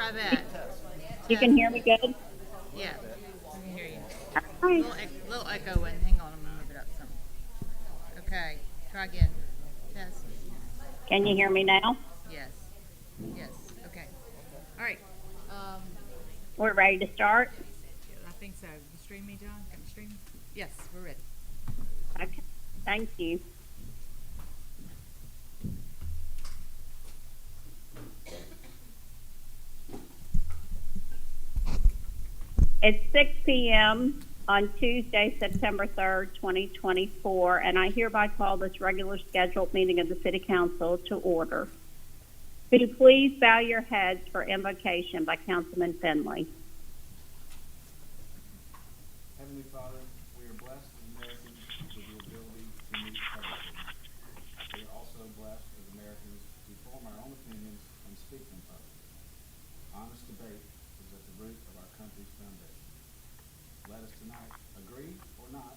Try that. You can hear me good? Yeah, I can hear you. Hi. Little echoing. Hang on, I'm gonna move it up some. Okay, try again. Test. Can you hear me now? Yes. Yes. Okay. All right. Um, We're ready to start? I think so. You stream me, John? Can you stream me? Yes, we're ready. Okay. Thank you. It's 6 p.m. on Tuesday, September 3rd, 2024, and I hereby call this regular scheduled meeting of the City Council to order. Could you please bow your heads for invocation by Councilman Finley? Heavenly Father, we are blessed as Americans with the ability to meet publicly. We are also blessed as Americans to form our own opinions and speak them publicly. Honest debate is at the root of our country's foundation. Let us tonight agree or not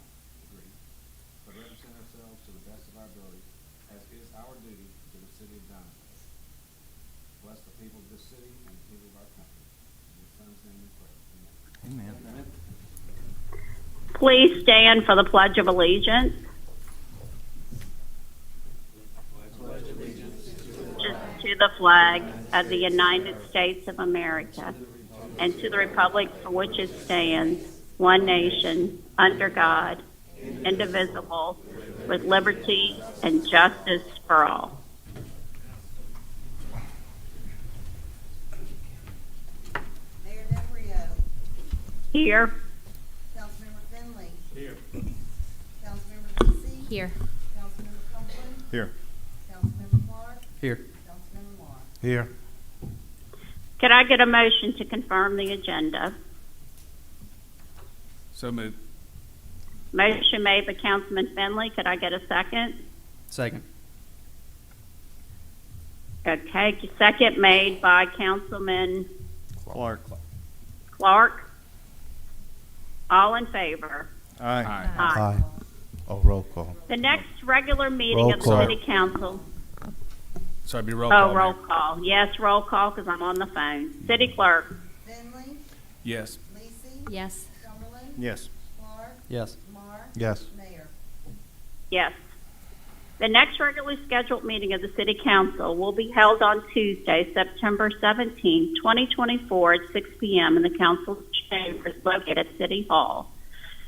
agree, but represent ourselves to the best of our ability, as is our duty to the city of Diamond. Bless the people of this city and the people of our country. In your son's name we pray. Amen. Amen. Please stand for the Pledge of Allegiance. To the flag of the United States of America and to the republic for which it stands, one nation, under God, indivisible, with liberty and justice for all. Mayor DeBrio. Here. Councilmember Finley. Here. Councilmember Lisi. Here. Councilmember Copeland. Here. Councilmember Clark. Here. Councilmember Moore. Here. Could I get a motion to confirm the agenda? So moved. Motion made by Councilman Finley. Could I get a second? Second. Okay, second made by Councilman Clark. Clark. All in favor? Aye. Aye. Oh, roll call. The next regular meeting Roll of the call. City Council. So it'd be roll Oh, call. roll Mayor. call. Yes, roll call because I'm on the phone. City Clerk. Finley. Yes. Lisi. Yes. Cumberland. Yes. Clark. Yes. Moore. Yes. Mayor. Yes. The next regularly scheduled meeting of the City Council will be held on Tuesday, September 17, 2024 at 6 p.m. in the Council's chambers located at City Hall.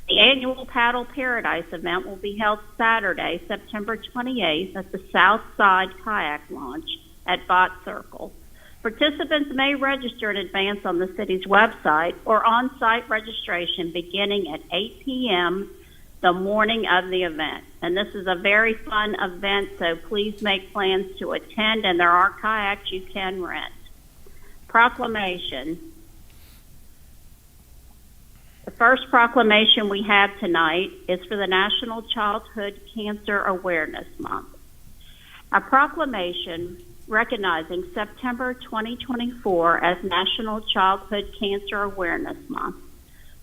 The annual Paddle Paradise event will be held Saturday, September 28th at the South Side Kayak Launch at Bott Circle. Participants may register in advance on the city's website or on-site registration beginning at 8 p.m. the morning of the event. And this is a very fun event, so please make plans to attend, and there are kayaks you can rent. Proclamation. The first proclamation we have tonight is for the National Childhood Cancer Awareness Month. A proclamation recognizing September 2024 as National Childhood Cancer Awareness Month.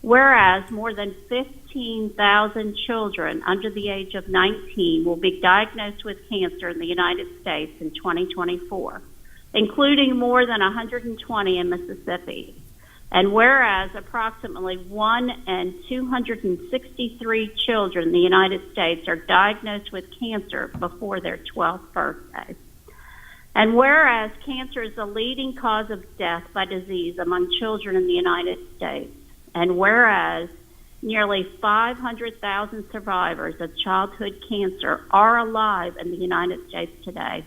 Whereas more than 15,000 children under the age of 19 will be diagnosed with cancer in the United States in 2024, including more than 120 in Mississippi. And whereas approximately 1 in 263 children in the United States are diagnosed with cancer before their 12th birthday. And whereas cancer is the leading cause of death by disease among children in the United States. And whereas nearly 500,000 survivors of childhood cancer are alive in the United States today.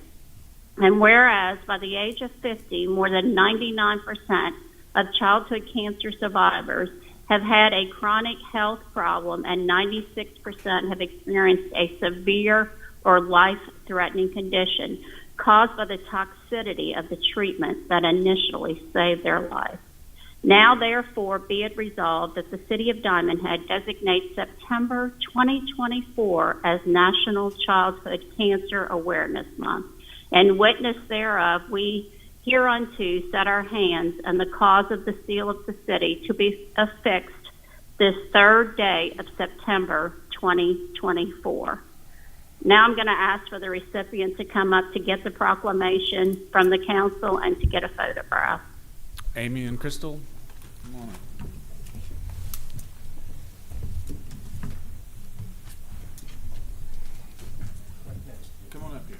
And whereas by the age of 50, more than 99% of childhood cancer survivors have had a chronic health problem, and 96% have experienced a severe or life-threatening condition caused by the toxicity of the treatment that initially saved their life. Now, therefore, be it resolved that the City of Diamond Head designates September 2024 as National Childhood Cancer Awareness Month. In witness thereof, we hereunto set our hands and the cause of the seal of the city to be affixed this third day of September 2024. Now I'm going to ask for the recipient to come up to get the proclamation from the council and to get a photograph. Amy and Crystal, come on up. Come on up here.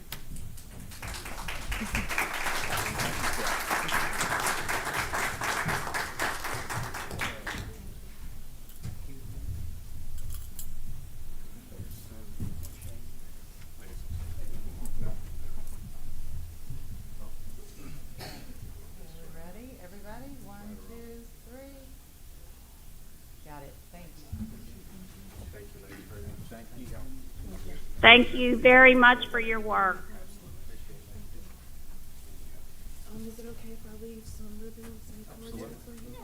Ready, everybody? 1, 2, 3. Got it. Thank you. Thank you. Thank you very much for your work. Is it okay if I leave some ribbons and cords for you?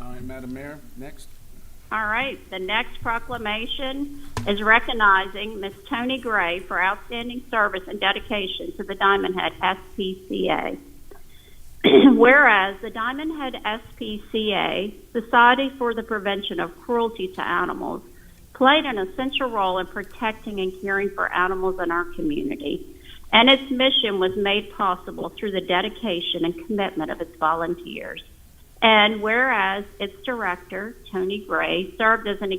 All right, Madam Mayor, next. All right, the next proclamation is recognizing Miss Tony Gray for outstanding service and dedication to the Diamond Head SPCA. Whereas the Diamond Head SPCA, Society for the Prevention of Cruelty to Animals, played an essential role in protecting and caring for animals in our community, and its mission was made possible through the dedication and commitment of its volunteers. And whereas its director, Tony Gray, served as an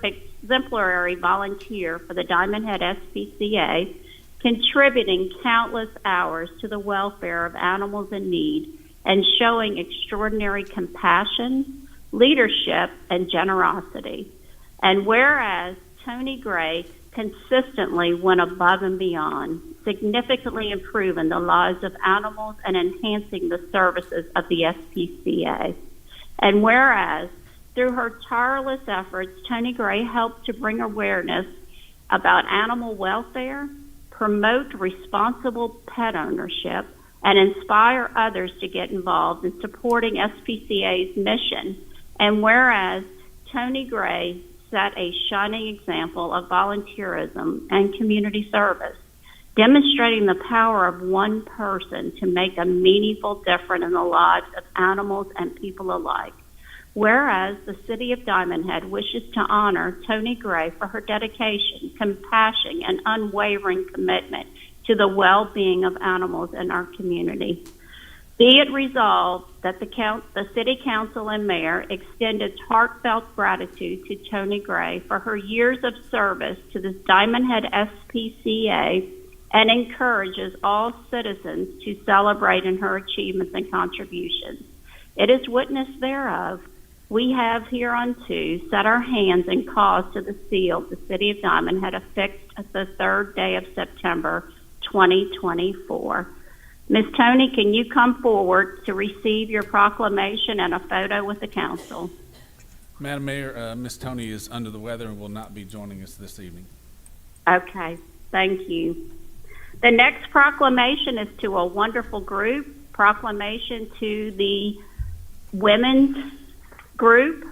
exemplary volunteer for the Diamond Head SPCA, contributing countless hours to the welfare of animals in need and showing extraordinary compassion, leadership, and generosity. And whereas Tony Gray consistently went above and beyond, significantly improving the lives of animals and enhancing the services of the SPCA. And whereas through her tireless efforts, Tony Gray helped to bring awareness about animal welfare, promote responsible pet ownership, and inspire others to get involved in supporting SPCA's mission. And whereas Tony Gray set a shining example of volunteerism and community service, demonstrating the power of one person to make a meaningful difference in the lives of animals and people alike. Whereas the City of Diamond Head wishes to honor Tony Gray for her dedication, compassion, and unwavering commitment to the well-being of animals in our community. Be it resolved that the City Council and Mayor extend its heartfelt gratitude to Tony Gray for her years of service to the Diamond Head SPCA and encourages all citizens to celebrate in her achievements and contributions. It is witness thereof we have hereunto set our hands and caused to the seal the City of Diamond Head affixed the 3rd day of September 2024. Ms. Tony, can you come forward to receive your proclamation and a photo with the council? Madam Mayor, Ms. Tony is under the weather and will not be joining us this evening. Okay, thank you. The next proclamation is to a wonderful group, proclamation to the women's group.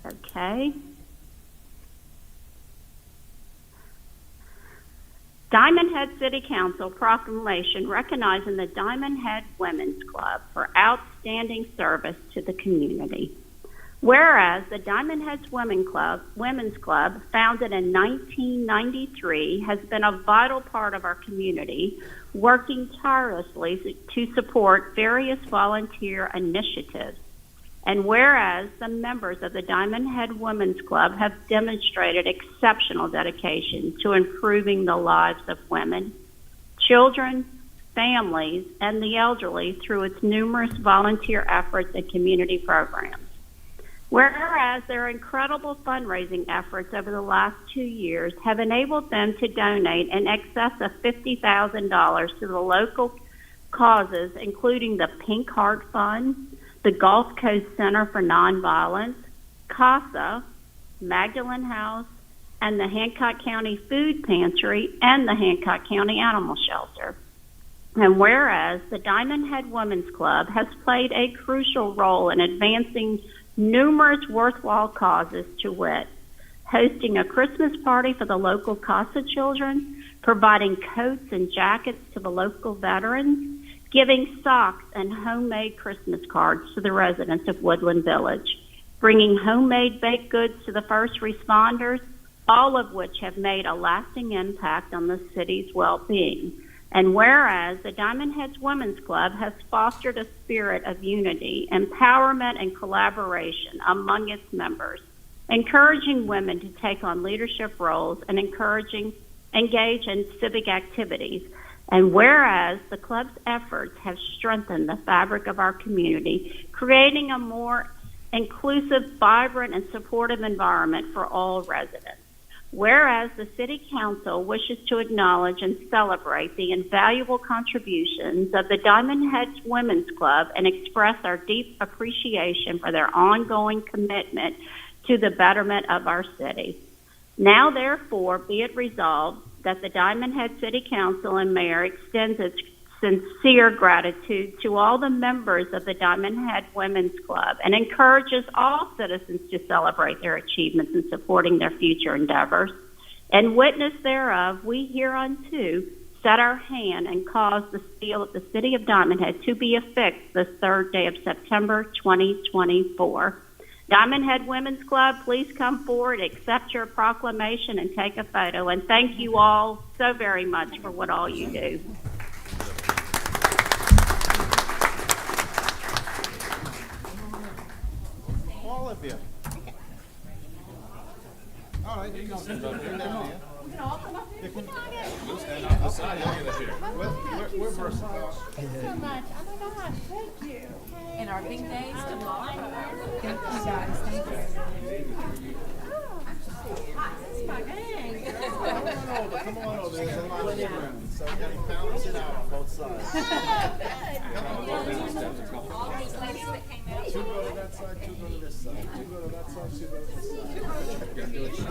Okay. Diamond Head City Council proclamation recognizing the Diamond Head Women's Club for outstanding service to the community. Whereas the Diamond Heads Women's Club, founded in 1993, has been a vital part of our community, working tirelessly to support various volunteer initiatives. And whereas the members of the Diamond Head Women's Club have demonstrated exceptional dedication to improving the lives of women, children, families, and the elderly through its numerous volunteer efforts and community programs. Whereas their incredible fundraising efforts over the last 2 years have enabled them to donate in excess of $50,000 to the local causes, including the Pink Heart Fund, the Gulf Coast Center for Nonviolence, CASA, Magdalene House, and the Hancock County Food Pantry and the Hancock County Animal Shelter. And whereas the Diamond Head Women's Club has played a crucial role in advancing numerous worthwhile causes, to wit, hosting a Christmas party for the local CASA children, providing coats and jackets to the local veterans, giving socks and homemade Christmas cards to the residents of Woodland Village, bringing homemade baked goods to the first responders, all of which have made a lasting impact on the city's well-being. And whereas the Diamond Heads Women's Club has fostered a spirit of unity, empowerment, and collaboration among its members, encouraging women to take on leadership roles and engage in civic activities. And whereas the club's efforts have strengthened the fabric of our community, creating a more inclusive, vibrant, and supportive environment for all residents. Whereas the City Council wishes to acknowledge and celebrate the invaluable contributions of the Diamond Heads Women's Club and express our deep appreciation for their ongoing commitment to the betterment of our city. Now, therefore, be it resolved that the Diamond Head City Council and Mayor extends its sincere gratitude to all the members of the Diamond Head Women's Club and encourages all citizens to celebrate their achievements in supporting their future endeavors. And witness thereof, we hereunto set our hand and cause the seal of the City of Diamond Head to be affixed the 3rd day of September 2024. Diamond Head Women's Club, please come forward, accept your proclamation, and take a photo. And thank you all so very much for what all you do. All of you. All right, you can all come up here. Come on. We can all come up here. We'll stand off the side. We're versatile. Thanks so much. Oh my gosh, thank you. And our big days tomorrow. Thank you guys. Thank you. This is my gang. Come on over. There's a lot of room. So you gotta balance it out on both sides. All these ladies that came out. Two go to that side, two go to this side. Two go to that side, two go to this side. There you go.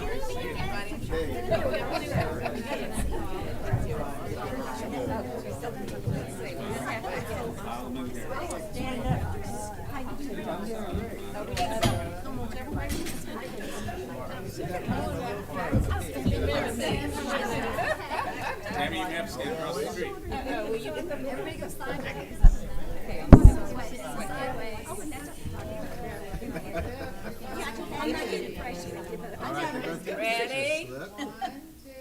Maybe you have to stand across the street. Will you get them? Everybody go sign it. Ready? 1, 2,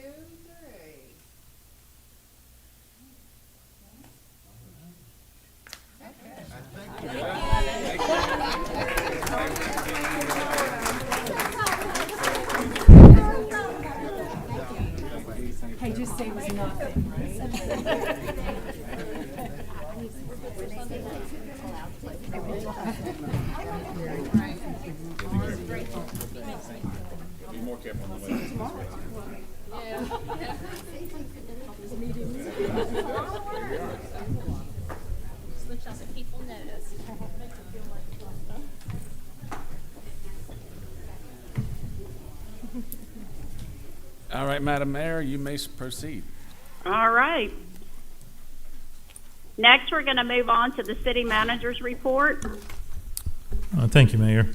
3. Hey, just say it was nothing, Be more careful on the way. People notice. All right, Madam Mayor, you may proceed. All right. Next, we're going to move on to the city manager's report. Thank you, Mayor.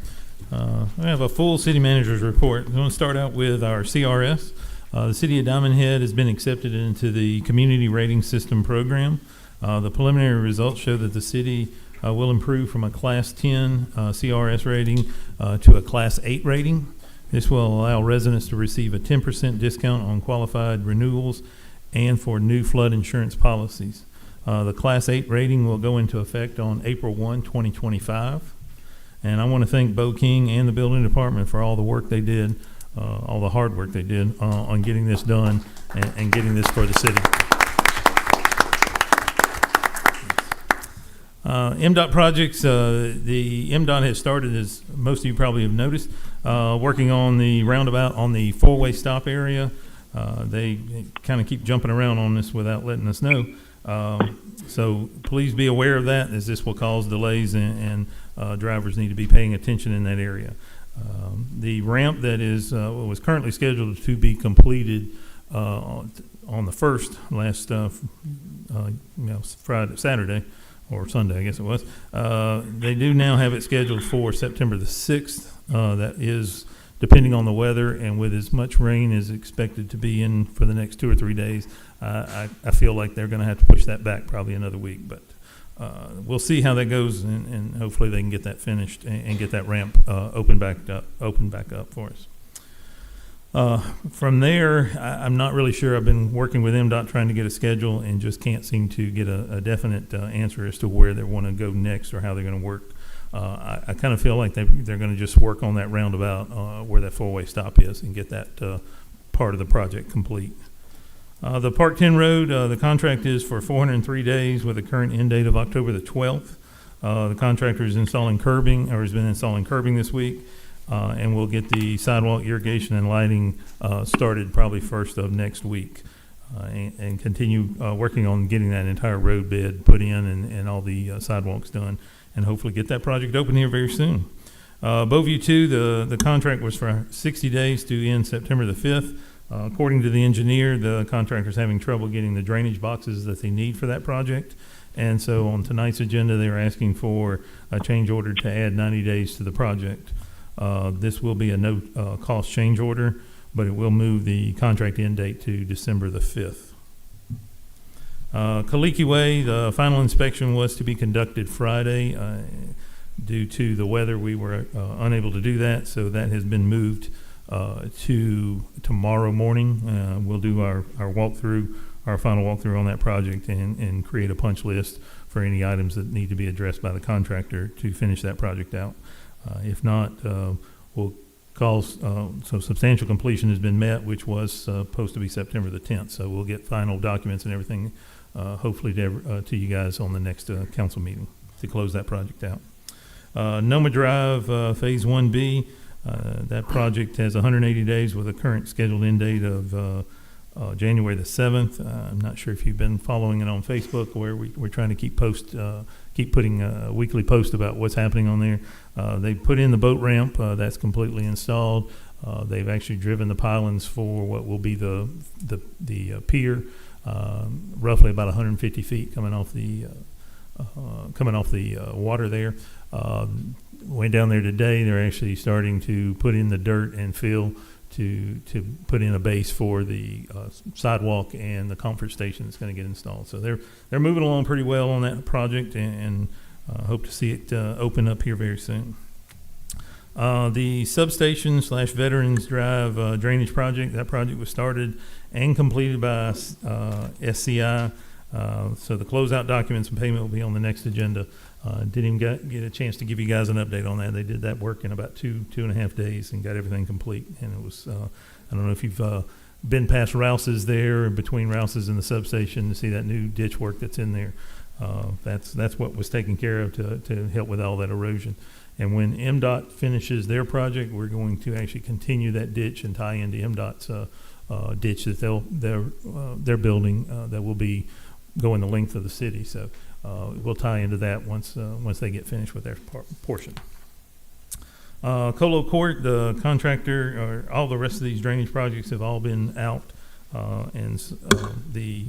We have a full city manager's report. I'm going to start out with our CRS. The city of Diamond Head has been accepted into the Community Rating System program. The preliminary results show that the city will improve from a Class 10 CRS rating to a Class 8 rating. This will allow residents to receive a 10% discount on qualified renewals and for new flood insurance policies. The Class 8 rating will go into effect on April 1, 2025. And I want to thank Bo King and the building department for all the work they did, all the hard work they did on getting this done and getting this for the city. MDOT projects, the MDOT has started, as most of you probably have noticed, working on the roundabout on the four-way stop area. They kind of keep jumping around on this without letting us know. So please be aware of that, as this will cause delays and drivers need to be paying attention in that area. The ramp that is was currently scheduled to be completed on the 1st Saturday or Sunday, I guess it was. They do now have it scheduled for September the 6th. That is depending on the weather and with as much rain as expected to be in for the next 2 or 3 days, I feel like they're going to have to push that back probably another week. But we'll see how that goes, and hopefully they can get that finished and get that ramp open back up for us. From there, I'm not really sure. I've been working with MDOT trying to get a schedule and just can't seem to get a definite answer as to where they want to go next or how they're going to work. I kind of feel like they're going to just work on that roundabout where that four-way stop is and get that part of the project complete. The Park 10 Road, the contract is for 403 days with a current end date of October the 12th. The contractor is installing curbing, or has been installing curbing this week. And we'll get the sidewalk irrigation and lighting started probably first of next week, and continue working on getting that entire road bed put in and all the sidewalks done, and hopefully get that project open here very soon. Bowview 2, the contract was for 60 days to end September the 5th. According to the engineer, the contractor's having trouble getting the drainage boxes that they need for that project. And so on tonight's agenda, they were asking for a change order to add 90 days to the project. This will be a no cost change order, but it will move the contract end date to December the 5th. Kaliki Way, the final inspection was to be conducted Friday. Due to the weather, we were unable to do that, so that has been moved to tomorrow morning. We'll do our walkthrough, our final walkthrough on that project, and create a punch list for any items that need to be addressed by the contractor to finish that project out. If not, we'll call, so substantial completion has been met, which was supposed to be September the 10th. So we'll get final documents and everything, hopefully to you guys on the next council meeting to close that project out. Noma Drive, Phase 1B, that project has 180 days with a current scheduled end date of January the 7th. I'm not sure if you've been following it on Facebook, where we're trying to keep putting a weekly post about what's happening on there. They put in the boat ramp, that's completely installed. They've actually driven the pylons for what will be the pier, roughly about 150 feet coming off the water there. Went down there today. They're actually starting to put in the dirt and fill to put in a base for the sidewalk and the comfort station that's going to get installed. So they're moving along pretty well on that project, and hope to see it open up here very soon. The substation / Veterans Drive drainage project, that project was started and completed by SCI. So the closeout documents and payment will be on the next agenda. Didn't even get a chance to give you guys an update on that. They did that work in about two and a half days and got everything complete. And it was, I don't know if you've been past Rouse's there, or between Rouse's and the substation, to see that new ditch work that's in there. That's what was taken care of to help with all that erosion. And when MDOT finishes their project, we're going to actually continue that ditch and tie into MDOT's ditch that they're building that will be going the length of the city. So we'll tie into that once they get finished with their portion. Colo Court, the contractor, or all the rest of these drainage projects have all been out, and the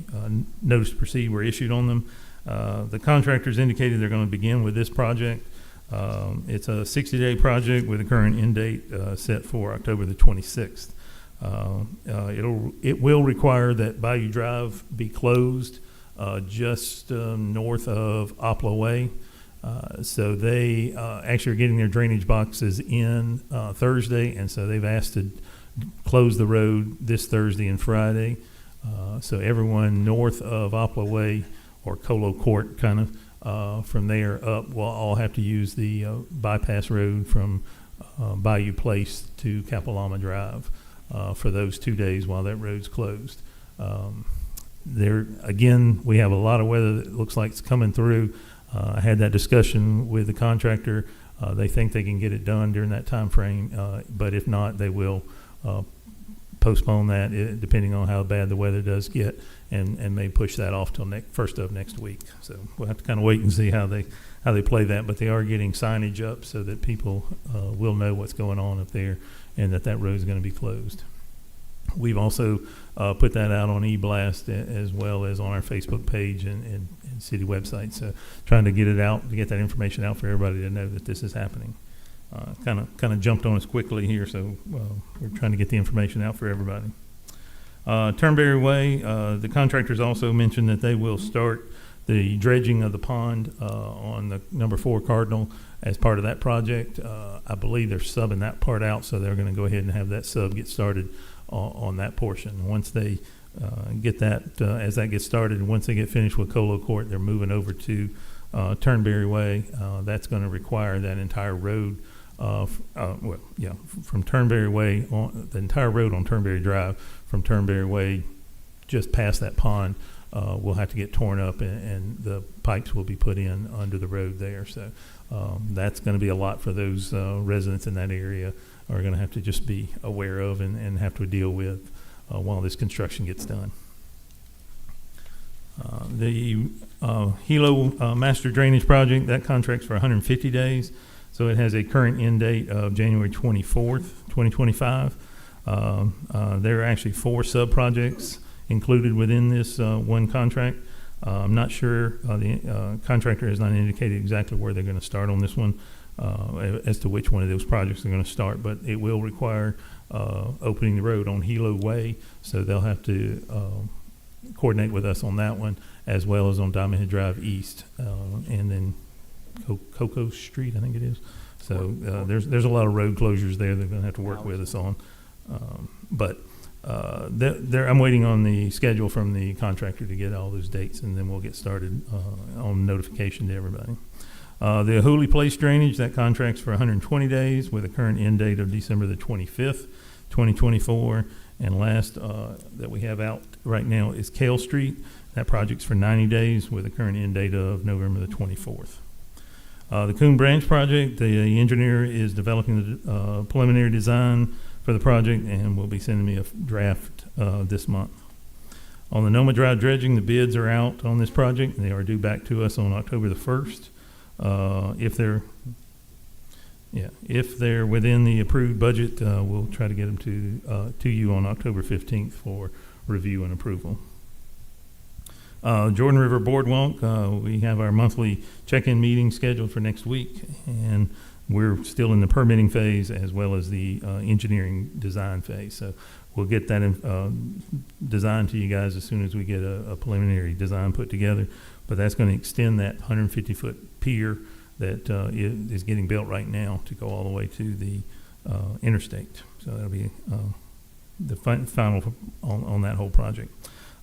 notice to proceed were issued on them. The contractors indicated they're going to begin with this project. It's a 60-day project with a current end date set for October the 26th. It will require that Bayou Drive be closed just north of Opla Way. So they actually are getting their drainage boxes in Thursday, and so they've asked to close the road this Thursday and Friday. So everyone north of Opla Way or Colo Court kind of from there up will all have to use the bypass road from Bayou Place to Capilama Drive for those 2 days while that road's closed. There again, we have a lot of weather that looks like it's coming through. I had that discussion with the contractor. They think they can get it done during that time frame, but if not, they will postpone that depending on how bad the weather does get, and may push that off till first of next week. So we'll have to kind of wait and see how they play that. But they are getting signage up so that people will know what's going on up there, and that road is going to be closed. We've also put that out on eBlast as well as on our Facebook page and city website. So trying to get it out, to get that information out for everybody to know that this is happening. kind of jumped on us quickly here, so we're trying to get the information out for everybody. Turnberry Way, the contractors also mentioned that they will start the dredging of the pond on the number 4 Cardinal as part of that project. I believe they're subbing that part out, so they're going to go ahead and have that sub get started on that portion. Once they get that, as that gets started, and once they get finished with Colo Court, they're moving over to Turnberry Way. That's going to require that entire road, from Turnberry Way, on the entire road on Turnberry Drive, from Turnberry Way just past that pond, will have to get torn up, and the pipes will be put in under the road there. So that's going to be a lot for those residents in that area are going to have to just be aware of and have to deal with while this construction gets done. The Hilo Master Drainage Project, that contract's for 150 days. So it has a current end date of January 24th, 2025. There are actually 4 sub-projects included within this one contract. I'm not sure, the contractor has not indicated exactly where they're going to start on this one, as to which one of those projects are going to start, but it will require opening the road on Hilo Way, so they'll have to coordinate with us on that one, as well as on Diamond Head Drive East, and then Cocoa Street, I think it is. So there's a lot of road closures there they're going to have to work with us on. I'm waiting on the schedule from the contractor to get all those dates, and then we'll get started on notification to everybody. The Hooley Place Drainage, that contract's for 120 days with a current end date of December the 25th, 2024. And last that we have out right now is Kale Street. That project's for 90 days with a current end date of November the 24th. The Coon Branch project, the engineer is developing the preliminary design for the project and will be sending me a draft this month. On the Noma Drive dredging, the bids are out on this project. They are due back to us on October the 1st. If they're within the approved budget, we'll try to get them to you on October 15th for review and approval. Jordan River Boardwalk, we have our monthly check-in meeting scheduled for next week, and we're still in the permitting phase as well as the engineering design phase. So we'll get that design to you guys as soon as we get a preliminary design put together. But that's going to extend that 150-foot pier that is getting built right now to go all the way to the interstate. So that'll be the final on that whole project.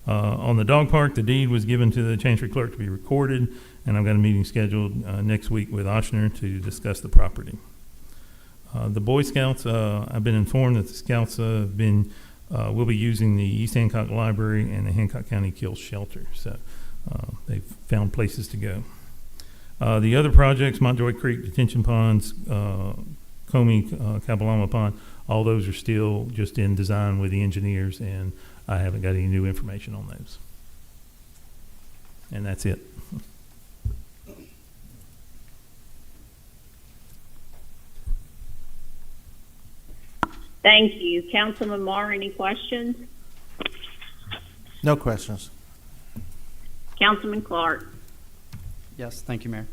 On the dog park, the deed was given to the Chancery Clerk to be recorded, and I've got a meeting scheduled next week with Ochsner to discuss the property. The Boy Scouts, I've been informed that the Scouts will be using the East Hancock Library and the Hancock County Kill Shelter. So they've found places to go. The other projects, Montjoy Creek Detention Ponds, Comey, Capilama Pond, all those are still just in design with the engineers, and I haven't got any new information on those. And that's it. Thank you. Councilman Marr, any questions? No questions. Councilman Clark? Yes, thank you, Mayor.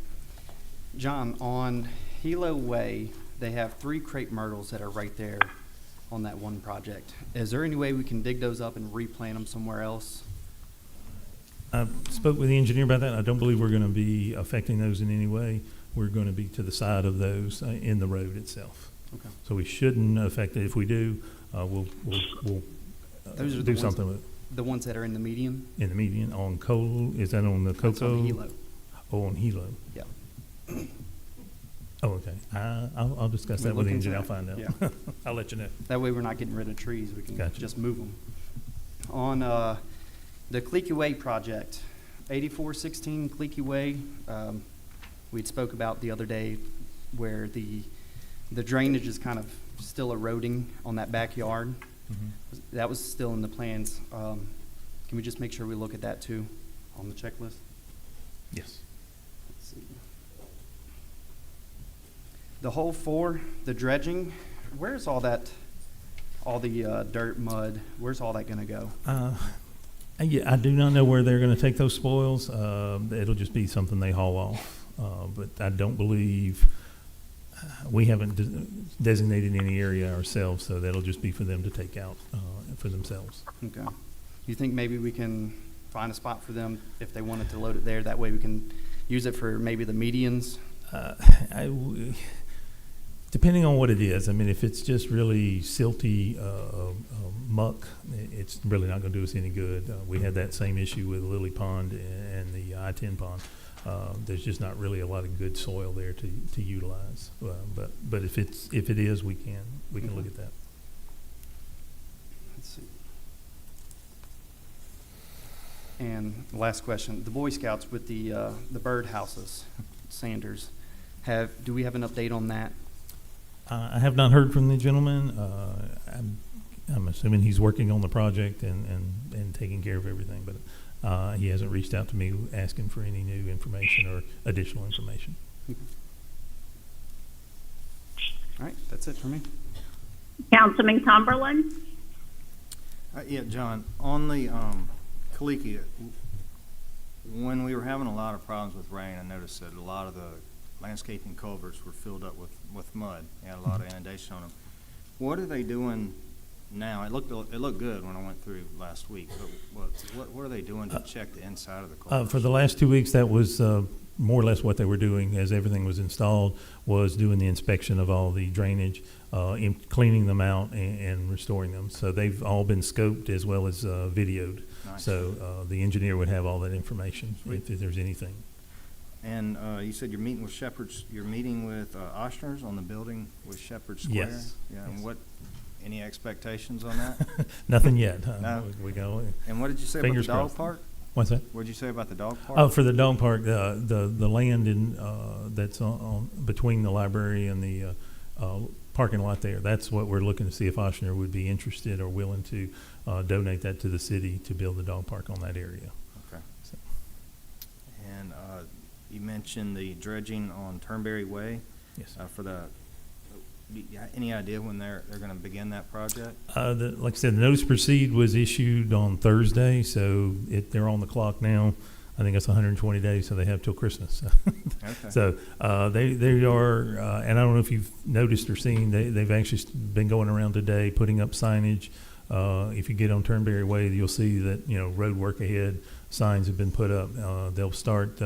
John, on Hilo Way, they have 3 crepe myrtles that are right there on that one project. Is there any way we can dig those up and replant them somewhere else? I spoke with the engineer about that. I don't believe we're going to be affecting those in any way. We're going to be to the side of those in the road itself. Okay. So we shouldn't affect it. If we do, we'll Those are do the something ones, with the ones that are in the median? in the median on Cole. Is that on the Cocoa? That's on the Hilo. Oh, on Hilo. Yeah. Oh, okay. I'll discuss We'll that with the look into engineer. I'll that. find out. Yeah. I'll let you know. That way we're not getting rid of trees. We can Gotcha. just move them. On the Cleekey Way project, 8416 Cleekey Way, we'd spoke about the other day where the drainage is kind of still eroding on that backyard. Mm-hmm. That was still in the plans. Can we just make sure we look at that too on the checklist? Yes. Let's see. The hole 4, the dredging, where's all the dirt, mud, where's all that going to go? Yeah, I do not know where they're going to take those spoils. It'll just be something they haul off. But I don't believe, We haven't designated any area ourselves, so that'll just be for them to take out for themselves. Okay. Do you think maybe we can find a spot for them if they wanted to load it there? That way we can use it for maybe the medians? Depending on what it is, I mean, if it's just really silty muck, it's really not going to do us any good. We had that same issue with Lily Pond and the I-10 pond. There's just not really a lot of good soil there to utilize. But if it is, we can look at that. Let's see. And last question, the Boy Scouts with the bird houses, Sanders, do we have an update on that? I have not heard from the gentleman. I'm assuming he's working on the project and taking care of everything, but he hasn't reached out to me asking for any new information or additional information. All right, that's it for me. Councilman Cumberland? Yeah, John, on the Kaliki, when we were having a lot of problems with rain, I noticed that a lot of the landscaping culverts were filled up with mud. They had a lot of inundation on them. What are they doing now? It looked good when I went through last week, but what are they doing to check the inside of the culverts? For the last 2 weeks, that was more or less what they were doing as everything was installed, was doing the inspection of all the drainage, cleaning them out and restoring them. So they've all been scoped as well as videoed. Nice. So the engineer would have all that information if there's anything. And you said you're meeting with Oshner's on the building with Shepherd Square? Yes. Yeah, Yes. and any expectations on that? Nothing yet. No. We go. And what did you say Fingers about the dog crossed. park? What's that? What did you say about the dog park? Oh, for the dog park, the land in that's on between the library and the parking lot there. That's what we're looking to see if Oshner would be interested or willing to donate that to the city to build the dog park on that area. Okay. So. And you mentioned the dredging on Turnberry Way. Yes. Any idea when they're going to begin that project? Like I said, the notice to proceed was issued on Thursday, so they're on the clock now. I think it's 120 days, so they have till Christmas. Okay. So they are, and I don't know if you've noticed or seen, they've actually been going around today putting up signage. If you get on Turnberry Way, you'll see that road work ahead signs have been put up. They'll start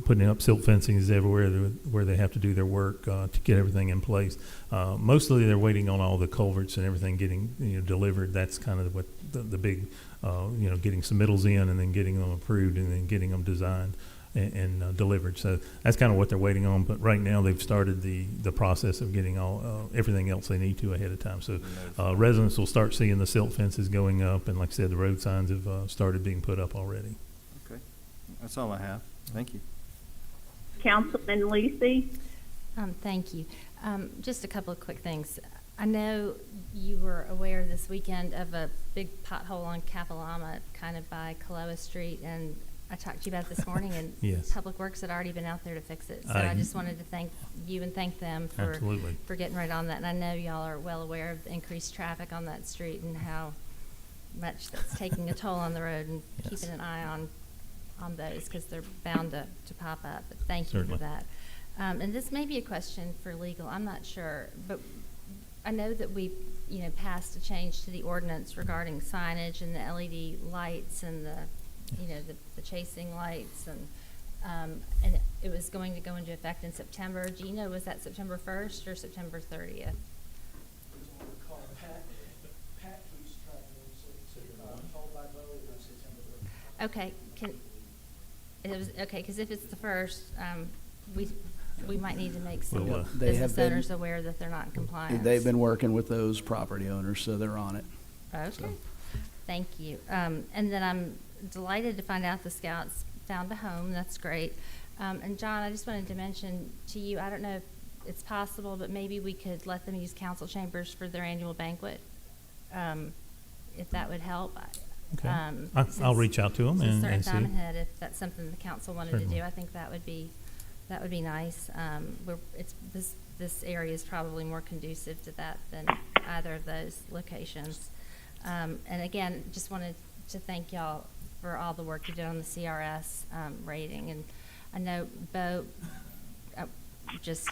putting up silt fencings everywhere where they have to do their work to get everything in place. Mostly they're waiting on all the culverts and everything getting delivered. That's kind of what the big, getting submittals in and then getting them approved and then getting them designed and delivered. So that's kind of what they're waiting on. But right now they've started the process of getting everything else they need to ahead of time. So residents will start seeing the silt fences going up, and like I said, the road signs have started being put up already. Okay. That's all I have. Thank you. Councilman Lisi? Thank you. Just a couple of quick things. I know you were aware this weekend of a big pothole on Capilama, kind of by Kaloa Street, and I talked to you about it this morning, and Yes. Public Works had already been out there to fix it. So I just wanted to thank you and thank them Absolutely. for getting right on that. And I know y'all are well aware of the increased traffic on that street and how much that's taking a toll on the road, and Yes. keeping an eye on those because they're bound to pop up. But thank you Certainly. for that. And this may be a question for legal. I'm not sure, but I know that we, passed a change to the ordinance regarding signage and the LED lights and the chasing lights, and it was going to go into effect in September. Do you know, was that September 1st or September 30th? Okay, because if it's the first, we might need to make some Well, they business have been- owners aware that they're not in compliance. They've been working with those property owners, so they're on it. Okay, thank you. And then I'm delighted to find out the Scouts found a home. That's great. And John, I just wanted to mention to you, I don't know if it's possible, but maybe we could let them use council chambers for their annual banquet, if that would help. Okay. I'll Since- reach out to them since they're and at see. Diamond Head, if that's something the council wanted to Certainly. do, I think that would be nice. This area is probably more conducive to that than either of those locations. And again, just wanted to thank y'all for all the work you did on the CRS rating. And I know Bo just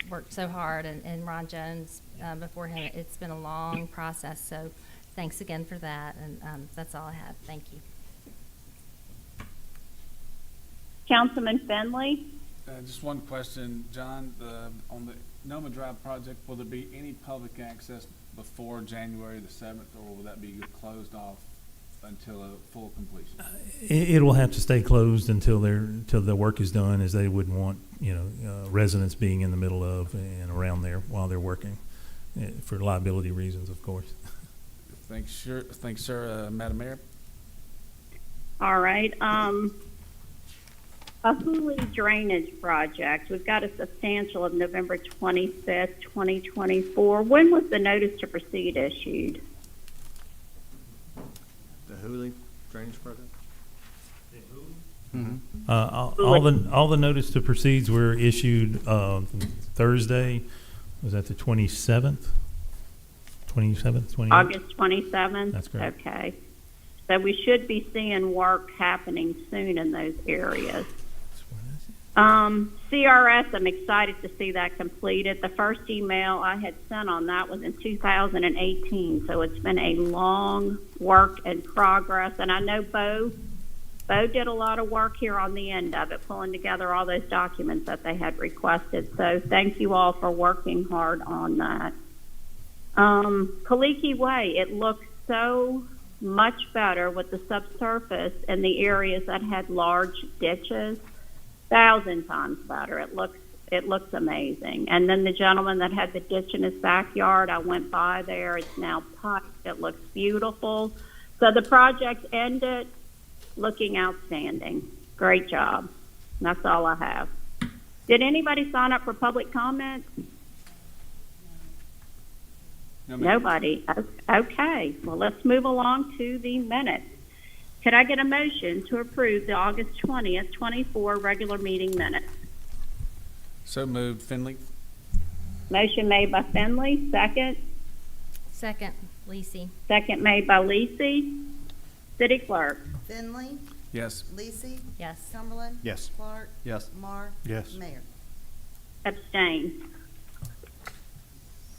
worked so hard, and Ron Jones before him. It's been a long process, so thanks again for that, and that's all I have. Thank you. Councilman Finley? Just one question, John, on the Noma Drive project, will there be any public access before January the 7th, or will that be closed off until a full completion? It will have to stay closed until the work is done, as they wouldn't want, residents being in the middle of and around there while they're working, for liability reasons, of course. Thanks, sir. Madam Mayor? All right. A Hooley drainage project. We've got a substantial of November 25th, 2024. When was the notice to proceed issued? The Hooley drainage project? All the notice to proceeds were issued Thursday. Was that the 27th? 27th, 28th? August 27th? That's correct. Okay. So we should be seeing work happening soon in those areas. CRS, I'm excited to see that completed. The first email I had sent on that was in 2018, so it's been a long work in progress. And I know Bo did a lot of work here on the end of it, pulling together all those documents that they had requested. So thank you all for working hard on that. Kaliki Way, it looks so much better with the subsurface in the areas that had large ditches. 1,000 times better. It looks amazing. And then the gentleman that had the ditch in his backyard, I went by there. It's now piped. It looks beautiful. So the project ended looking outstanding. Great job. That's all I have. Did anybody sign up for public comment? No, ma'am. Nobody. Okay. Well, let's move along to the minutes. Could I get a motion to approve the August 20th, 24 regular meeting minutes? So moved. Finley? Motion made by Finley, second. Second, Lisi. Second made by Lisi. City Clerk. Finley, Yes. Lisi, Yes. Cumberland, Yes. Clark, Yes. Marr, Yes. Mayor. Abstain.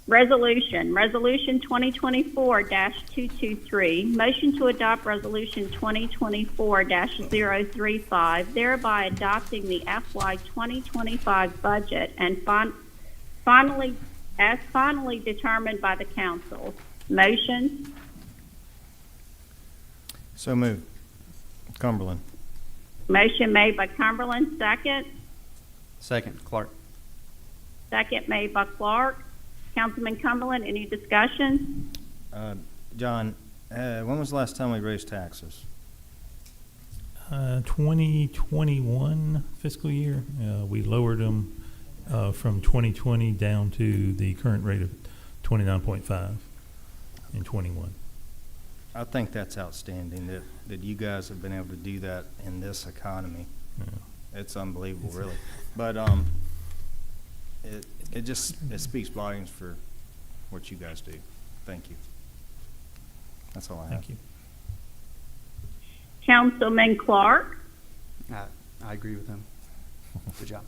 Resolution 2024-223. Motion to adopt Resolution 2024-035, thereby adopting the FY 2025 budget and finally determined by the council. Motion. So moved. Cumberland. Motion made by Cumberland, second. Second, Clark. Second made by Clark. Councilman Cumberland, any discussion? John, when was the last time we raised taxes? 2021 fiscal year. We lowered them from 2020 down to the current rate of 29.5 in 21. I think that's outstanding that you guys have been able to do that in this economy. Yeah. It's unbelievable, really. But it speaks volumes for what you guys do. Thank you. That's all I have. Thank you. Councilman Clark. I agree with him. Good job.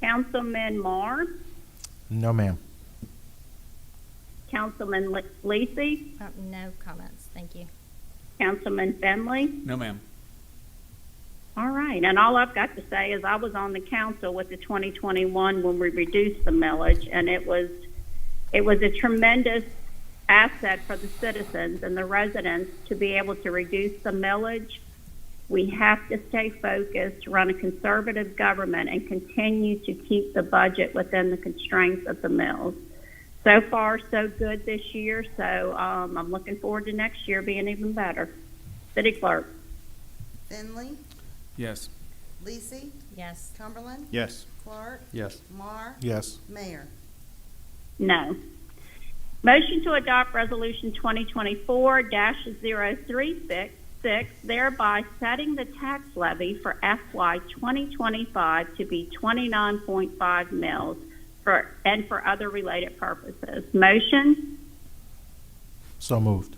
Councilman Marr. No, ma'am. Councilman Lisi. No comments. Thank you. Councilman Finley. No, ma'am. All right, and all I've got to say is I was on the council with the 2021 when we reduced the millage, and it was a tremendous asset for the citizens and the residents to be able to reduce the millage. We have to stay focused, run a conservative government, and continue to keep the budget within the constraints of the mills. So far, so good this year, so I'm looking forward to next year being even better. City Clerk. Finley, Yes. Lisi, Yes. Cumberland, Yes. Clark, Yes. Marr, Yes. Mayor. No. Motion to adopt Resolution 2024-036, thereby setting the tax levy for FY 2025 to be 29.5 mils for other related purposes. Motion. So moved.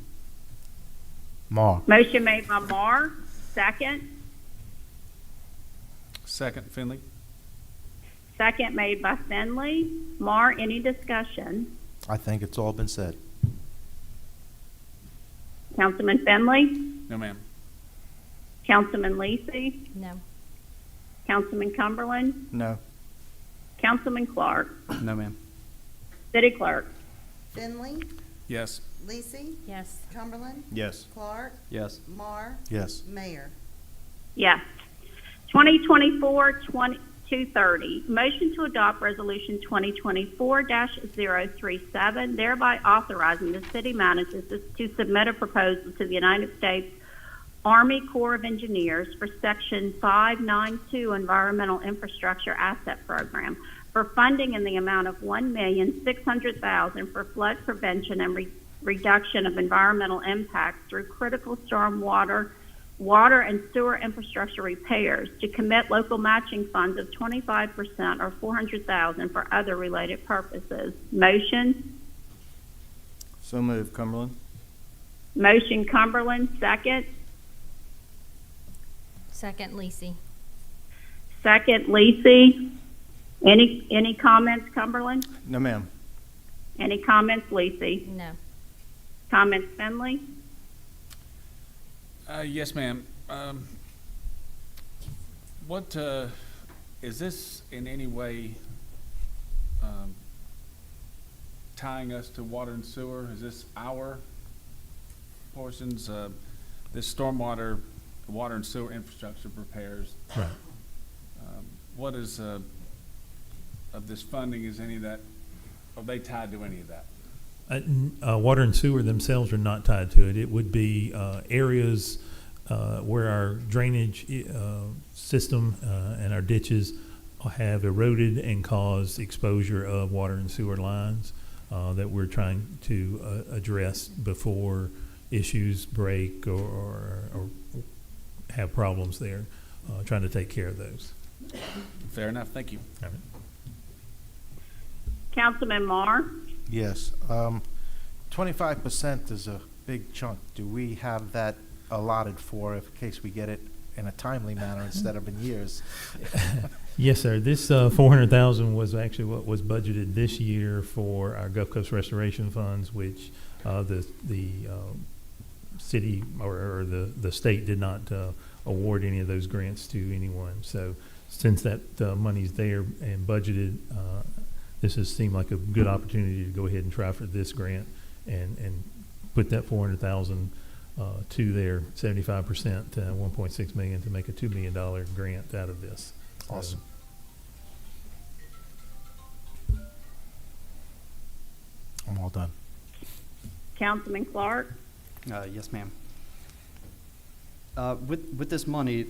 Marr. Motion made by Marr. Second. Second, Finley? Second made by Finley. Mar, any discussion? I think it's all been said. Councilman Finley? No, ma'am. Councilman Lisi? No. Councilman Cumberland? No. Councilman Clark? No, ma'am. City Clerk? Finley, Yes. Lisi, Yes. Cumberland, Yes. Clark, Yes. Mar, Yes. Mayor. Yes. 2024-230, motion to adopt Resolution 2024-037, thereby authorizing the city manager to submit a proposal to the United States Army Corps of Engineers for Section 592 Environmental Infrastructure Asset Program for funding in the amount of $1,600,000 for flood prevention and reduction of environmental impacts through critical stormwater, water and sewer infrastructure repairs, to commit local matching funds of 25% or $400,000 for other related purposes. Motion? So moved, Cumberland. Motion Cumberland, second. Second, Lisi. Second, Lisi. Any comments, Cumberland? No, ma'am. Any comments, Lisi? No. Comments, Finley? Yes, ma'am. What, is this in any way, tying us to water and sewer? Is this our portions, this stormwater, water and sewer infrastructure repairs? Right. What is, of this funding, is any of that, are they tied to any of that? Water and sewer themselves are not tied to it. It would be areas where our drainage system and our ditches have eroded and caused exposure of water and sewer lines that we're trying to address before issues break or have problems there, trying to take care of those. Fair enough, thank you. All right. Councilman Marr? Yes. 25% is a big chunk. Do we have that allotted for in case we get it in a timely manner instead of in years? Yes, sir. This $400,000 was actually what was budgeted this year for our Gulf Coast Restoration Funds, which the city or the state did not award any of those grants to anyone. So since that money's there and budgeted, this has seemed like a good opportunity to go ahead and try for this grant and put that $400,000 to their 75%, $1.6 million, to make a $2 million grant out of this. Awesome. I'm all done. Councilman Clark? Yes, ma'am. With this money,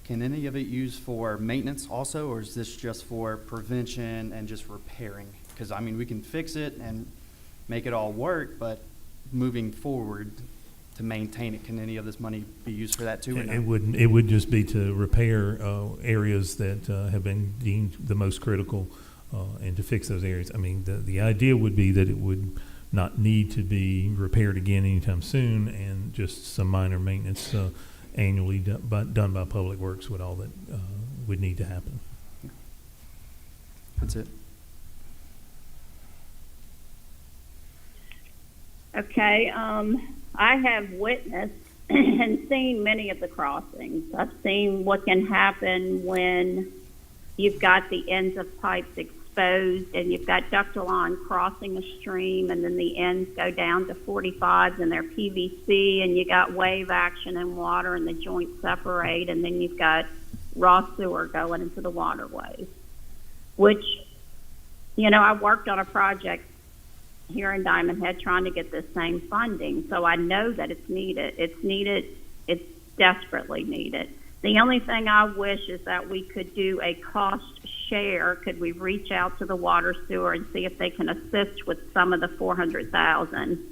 can any of it used for maintenance also, or is this just for prevention and just repairing? Because, I mean, we can fix it and make it all work, but moving forward to maintain it, can any of this money be used for that too? Or no? It would just be to repair areas that have been deemed the most critical and to fix those areas. I mean, the idea would be that it would not need to be repaired again anytime soon, and just some minor maintenance annually done by Public Works would all that would need to happen. That's it. Okay, I have witnessed and seen many of the crossings. I've seen what can happen when you've got the ends of pipes exposed and you've got ductile line crossing a stream, and then the ends go down to 45s and they're PVC, and you got wave action and water and the joints separate, and then you've got raw sewer going into the waterways, which, you know, I worked on a project here in Diamond Head trying to get this same funding, so I know that it's needed. It's desperately needed. The only thing I wish is that we could do a cost share. Could we reach out to the water sewer and see if they can assist with some of the $400,000,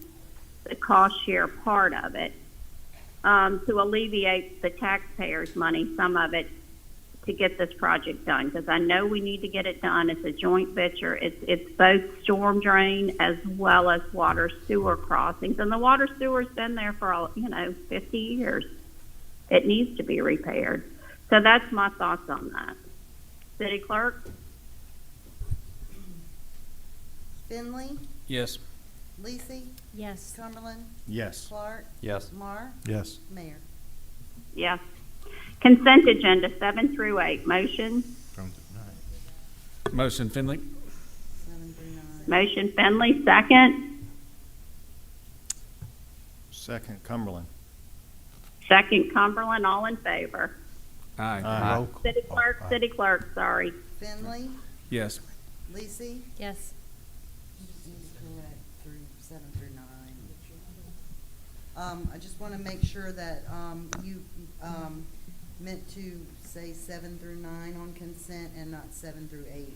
the cost share part of it, to alleviate the taxpayers' money, some of it, to get this project done, because I know we need to get it done. It's a joint venture. It's both storm drain as well as water sewer crossings, and the water sewer's been there for 50 years. It needs to be repaired. So that's my thoughts on that. City Clerk? Finley, Yes. Lisi, Yes. Cumberland, Yes. Clark, Yes. Mar, Yes. Mayor. Yes. Consent agenda 7 through 8. Motion? From tonight. Motion Finley? 7 through 9. Motion Finley, second. Second, Cumberland. Second Cumberland, all in favor. Aye. Roll call. City Clerk, Oh, aye. City Clerk, sorry. Finley, Yes. Lisi, Yes. he's correct, through 7 through 9. I just want to make sure that, you, meant to say 7 through 9 on consent and not 7 through 8.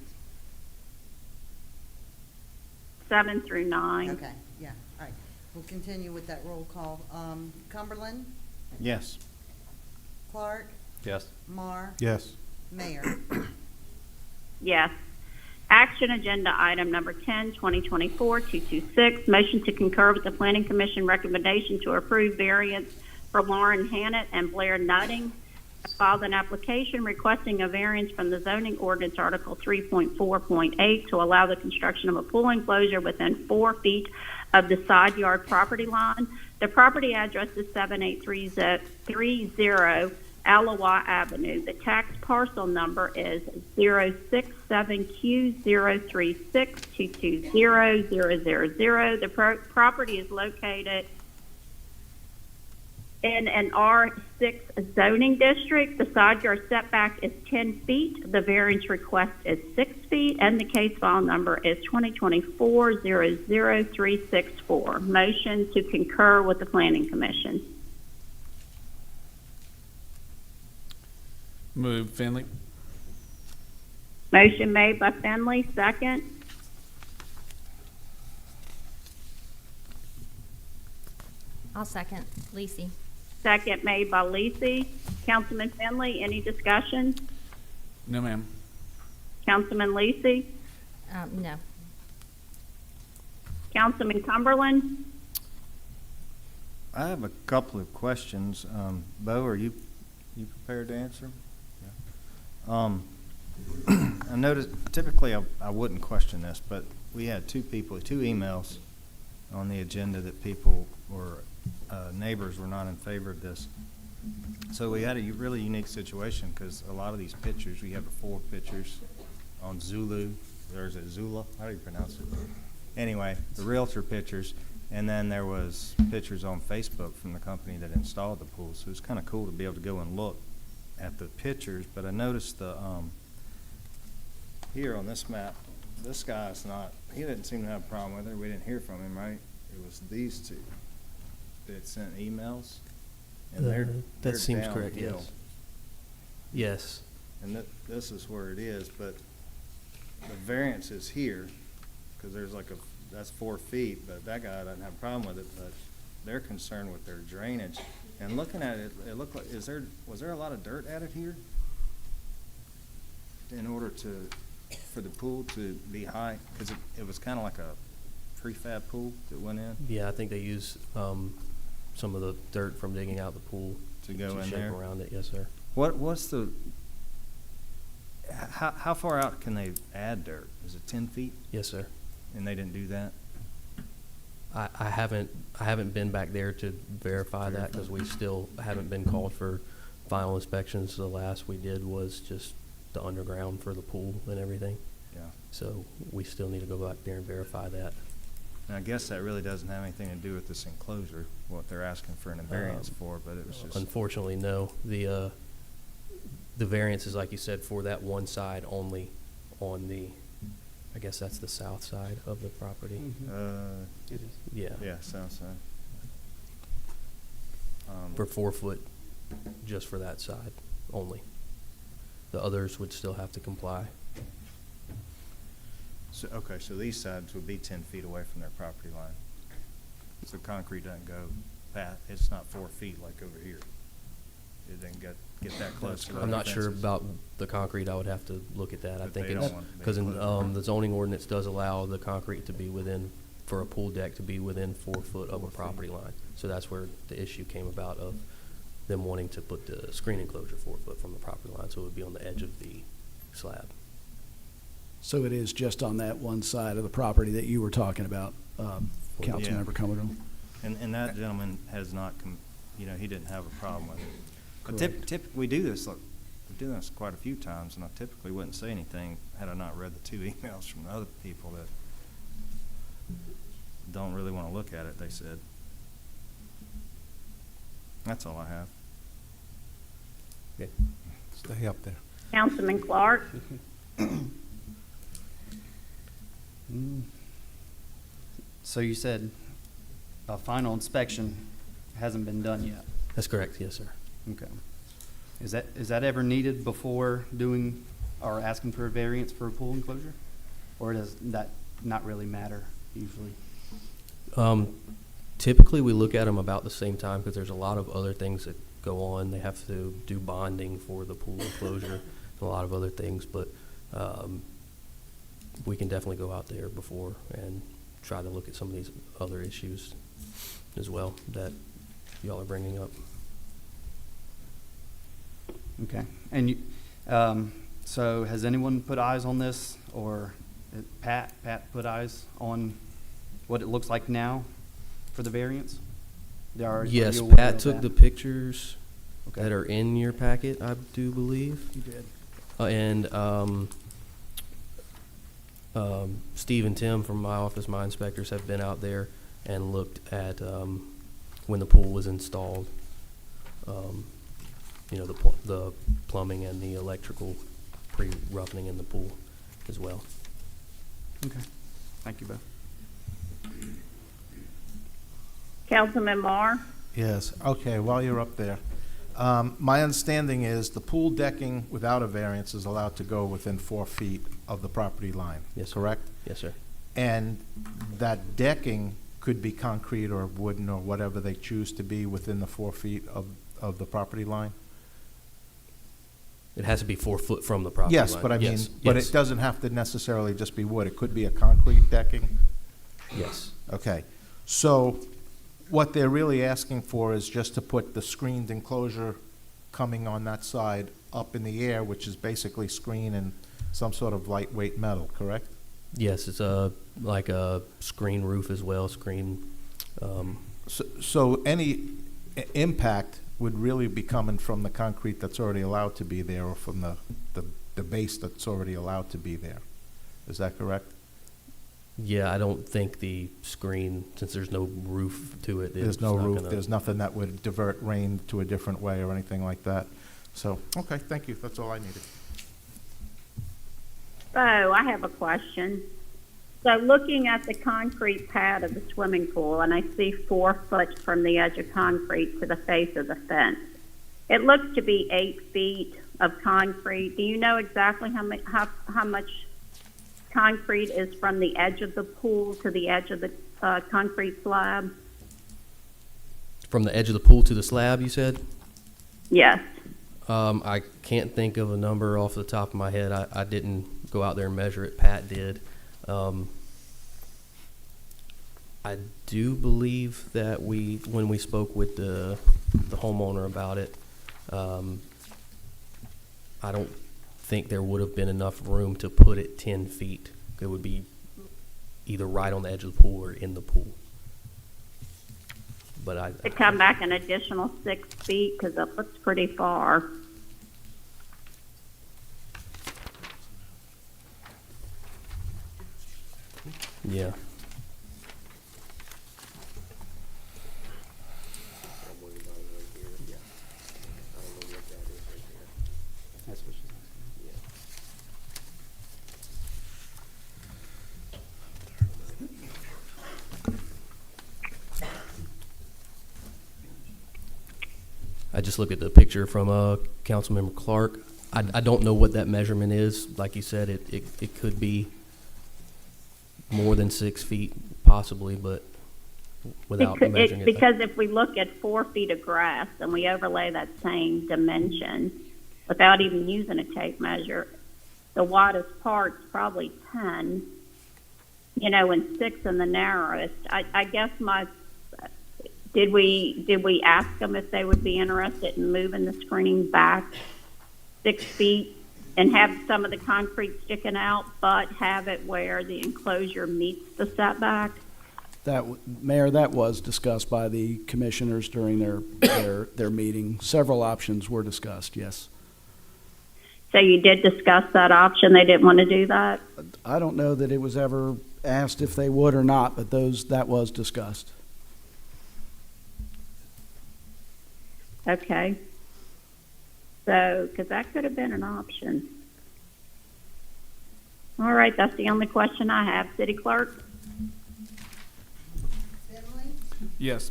7 through 9. Okay, yeah, all right. We'll continue with that roll call. Cumberland, Yes. Clark, Yes. Mar, Yes. Mayor. Yes. Action agenda item number 10, 2024-226, motion to concur with the Planning Commission recommendation to approve variance for Lauren Hannett and Blair Nutting. Filed an application requesting a variance from the zoning ordinance Article 3.4.8 to allow the construction of a pool enclosure within 4 feet of the side yard property line. The property address is 7830 Alawa Avenue. The tax parcel number is 067Q036220000. The property is located in an R6 zoning district. The side yard setback is 10 feet. The variance request is 6 feet, and the case file number is 2024-00364. Motion to concur with the Planning Commission. Move Finley? Motion made by Finley, second. I'll second. Lisi. Second made by Lisi. Councilman Finley, any discussion? No, ma'am. Councilman Lisi? No. Councilman Cumberland? I have a couple of questions. Bo, are you prepared to answer? Yeah. I noticed, typically I wouldn't question this, but we had two emails on the agenda that people or neighbors were not in favor of this. So we had a really unique situation because a lot of these pictures, we have 4 pictures on Zulu, there's a Zula, how do you pronounce it? Anyway, the realtor pictures, and then there was pictures on Facebook from the company that installed the pool. So it's kind of cool to be able to go and look at the pictures, but I noticed the, here on this map, this guy's not, he didn't seem to have a problem with it. We didn't hear from him, right? It was these two that sent emails. And they're That seems correct, downhill. yes. Yes. And this is where it is, but the variance is here, because there's like that's 4 feet, but that guy doesn't have a problem with it, but they're concerned with their drainage. And looking at it, it looked like, was there a lot of dirt added here? In order for the pool to be high, because it was kind of like a prefab pool that went in? Yeah, I think they use some of the dirt from digging out the pool To go in shape there? around it. Yes, sir. What's the, how far out can they add dirt? Is it 10 feet? Yes, sir. And they didn't do that? I haven't been back there to verify that because we still haven't been called for final inspections. The last we did was just the underground for the pool and everything. Yeah. So we still need to go back there and verify that. And I guess that really doesn't have anything to do with this enclosure, what they're asking for an variance for, but it was just. Unfortunately, no. The variance is, like you said, for that one side only on the, I guess that's the south side of the property. It is. Yeah. Yeah, south side. For 4 foot, just for that side only. The others would still have to comply. So, okay, so these sides would be 10 feet away from their property line. So concrete doesn't go past, it's not 4 feet like over here. It didn't get that close to the I'm not sure fences. about the concrete. I would have to look at that. I But think they it's, don't want- they because put it- the zoning ordinance does allow the concrete to be within, for a pool deck to be within 4 foot of a 4 feet. property line. So that's where the issue came about of them wanting to put the screen enclosure 4 foot from the property line, so it would be on the edge of the slab. So it is just on that one side of the property that you were talking about, Councilmember Commodore? And that gentleman has not, he didn't have a problem with it. But Correct. typically, we do this, we've done this quite a few times, and I typically wouldn't say anything had I not read the 2 emails from the other people that don't really want to look at it, they said. That's all I have. Okay. Stay up there. Councilman Clark? So you said a final inspection hasn't been done yet? That's correct, yes, sir. Okay. Is that ever needed before doing or asking for a variance for a pool enclosure? Or does that not really matter usually? Typically, we look at them about the same time because there's a lot of other things that go on. They have to do bonding for the pool enclosure and a lot of other things, but we can definitely go out there before and try to look at some of these other issues as well that y'all are bringing up. Okay. And you, so has anyone put eyes on this, or Pat put eyes on what it looks like now for the variance? Yes, are you aware Pat of took that? the pictures Okay. that are in your packet, I do believe. You did. And Steve and Tim from my office, my inspectors, have been out there and looked at when the pool was installed. The plumbing and the electrical pre-roughening in the pool as well. Okay. Thank you, Bo. Councilman Marr? Yes, okay, while you're up there. My understanding is the pool decking without a variance is allowed to go within 4 feet of the property line. Yes, sir. Correct? Yes, sir. And that decking could be concrete or wooden or whatever they choose to be within the 4 feet of the property line? It has to be 4 foot from the property line. Yes, but I mean, Yes, but yes. it doesn't have to necessarily just be wood. It could be a concrete decking? Yes. Okay, so what they're really asking for is just to put the screened enclosure coming on that side up in the air, which is basically screen and some sort of lightweight metal, correct? Yes, it's like a screen roof as well, screen. So any impact would really be coming from the concrete that's already allowed to be there or from the base that's already allowed to be there. Is that correct? Yeah, I don't think the screen, since there's no roof to it. There's it's no not roof, gonna- there's nothing that would divert rain to a different way or anything like that. So, okay, thank you, that's all I needed. So I have a question. So looking at the concrete pad of the swimming pool, and I see 4 foot from the edge of concrete to the face of the fence. It looks to be 8 feet of concrete. Do you know exactly how much concrete is from the edge of the pool to the edge of the concrete slab? From the edge of the pool to the slab, you said? Yes. I can't think of a number off the top of my head. I didn't go out there and measure it. Pat did. I do believe that when we spoke with the homeowner about it, I don't think there would have been enough room to put it 10 feet. It would be either right on the edge of the pool or in the pool. But To come back an additional 6 feet, because it looks pretty far. yeah. That's what she's asking. I just looked at the picture from Councilmember Clark. I don't know what that measurement is. Like you said, it could be more than 6 feet possibly, but without measuring it. Because if we look at 4 feet of grass and we overlay that same dimension without even using a tape measure, the widest part's probably 10, and 6 in the narrowest. I guess did we ask them if they would be interested in moving the screening back 6 feet and have some of the concrete sticking out, but have it where the enclosure meets the setback? Mayor, that was discussed by the commissioners during their meeting. Several options were discussed, yes. So you did discuss that option, they didn't want to do that? I don't know that it was ever asked if they would or not, but that was discussed. Okay. So, because that could have been an option. All right, that's the only question I have. City Clerk? Finley, Yes.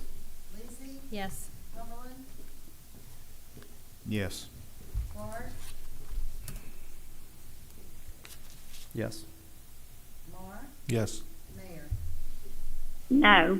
Lacy, Yes. Cumberland, Yes. Clark, Yes. Marr, Yes. Mayor. No.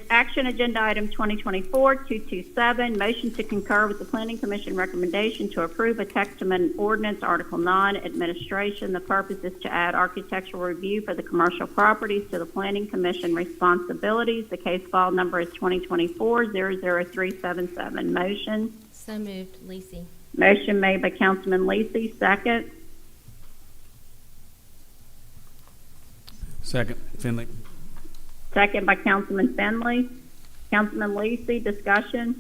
Action Agenda Item 2024-227, motion to concur with the Planning Commission recommendation to approve a text amendment ordinance, Article 9, Administration. The purpose is to add architectural review for the commercial properties to the Planning Commission responsibilities. The case file number is 2024-00377. Motion. So moved, Lisi. Motion made by Councilman Lisi, second. Second, Finley. Second by Councilman Finley. Councilman Lisi, discussion.